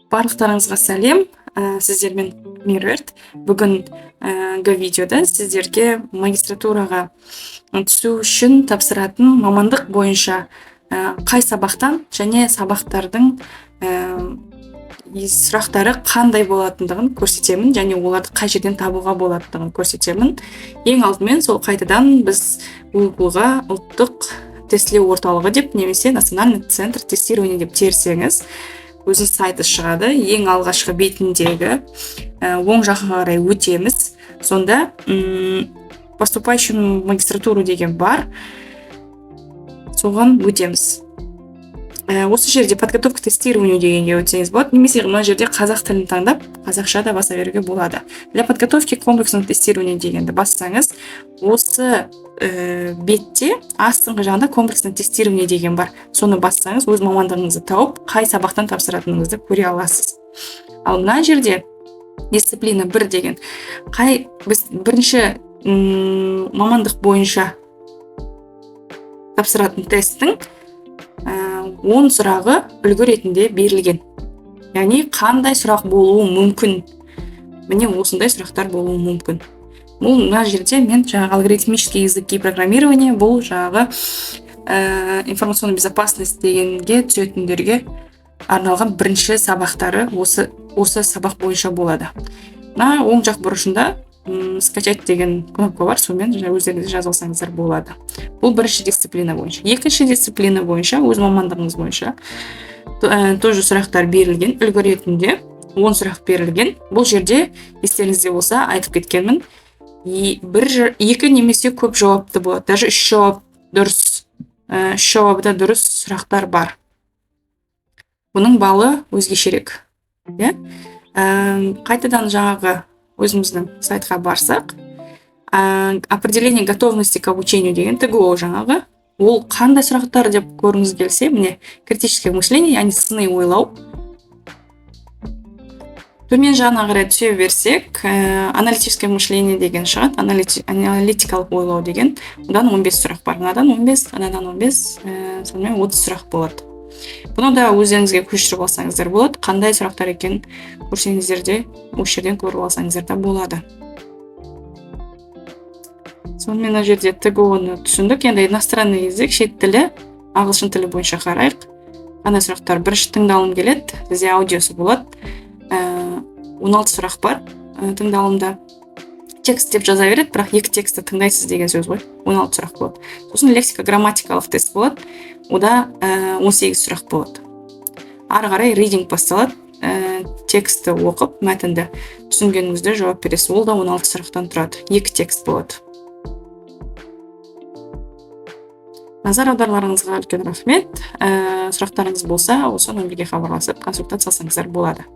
Барлықтарыңызға сәлем. Сіздермен Меруерт. Бүгінгі видеода сіздерге магистратураға түсу үшін тапсыратын мамандық бойынша қай сабақтан және сабақтардың сұрақтары қандай болатындығын көрсетемін, және оларды қай жерден табуға болатындығын көрсетемін. Ең алдымен сол қайтадан біз Google-ға ұлттық тестілеу орталығы деп, немесе Национальный центр тестирования деп терсеңіз, өзінің сайты шығады. Ең алғашқы бетіндегі оң жаққа қарай өтеміз. Сонда поступающий в магистратуру деген бар. Соған өтеміз. Осы жерде подготовка к тестированию дегенге өтсеңіз болады, немесе мына жерде қазақ тілін таңдап, қазақша да баса беруге болады. Для подготовки к комплексному тестированию дегенді бассаңыз, осы бетте астыңғы жағында комплексное тестирование деген бар. Соны бассаңыз, өз мамандығыңызды тауып, қай сабақтан тапсыратыныңызды көре аласыз. Ал мына жерде дисциплина 1 деген, біз бірінші мамандық бойынша тапсыратын тесттің 10 сұрағы үлгі ретінде берілген. Яғни қандай сұрақ болуы мүмкін? Міне осындай сұрақтар болуы мүмкін. Бұл мына жерде мен жаңағы алгоритмические языки программирования, бұл жаңағы информационная безопасность дегенге түсетіндерге арналған бірінші сабақтары осы сабақ бойынша болады. Мына оң жақ бұрышында скачать деген кнопка бар, сонымен өздеріңіз жазылсаңыздар болады. Бұл бірінші дисциплина бойынша. Екінші дисциплина бойынша, өз мамандығыңыз бойынша тоже сұрақтар берілген, үлгі ретінде 10 сұрақ берілген. Бұл жерде естеріңізде болса айтып кеткенмін, екі немесе көп жауапты болады. Даже үш жауабы дұрыс сұрақтар бар. Бұның балы өзгешерек. Қайтадан жаңағы өзіміздің сайтқа барсақ, определение готовности к обучению деген ТГО жаңағы. Ол қандай сұрақтар деп көріңіз келсе, міне критическое мышление, яғни сыни ойлау. Төмен жағына қарай түсе берсек, аналитическое мышление деген шығады, аналитикалық ойлау деген. Одан 15 сұрақ бар. Мынадан 15, анадан 15, сонымен 30 сұрақ болады. Бұны да өздеріңізге көшіріп алсаңыздар болады. Қандай сұрақтар екен көрсеңіздер де, осы жерден көріп алсаңыздар да болады. Сонымен мына жерде ТГО-ны түсіндік. Енді иностранный язык, шет тілі, ағылшын тілі бойынша қарайық. Қандай сұрақтар? Бірінші тыңдалым келеді, бізде аудиосы болады. 16 сұрақ бар тыңдалымда. Текст деп жаза береді, бірақ екі тексті тыңдайсыз деген сөз ғой. 16 сұрақ болады. Сосын лексика-грамматикалық тест болады. Ода 18 сұрақ болады. Ары қарай reading басталады. Тексті оқып, мәтінді түсінгеніңізде жауап бересіз. Ол да 16 сұрақтан тұрады. Екі текст болады. Назар аударуларыңызға үлкен рахмет. Сұрақтарыңыз болса, осы нөмірге хабарласып, консультация алсаңыздар болады.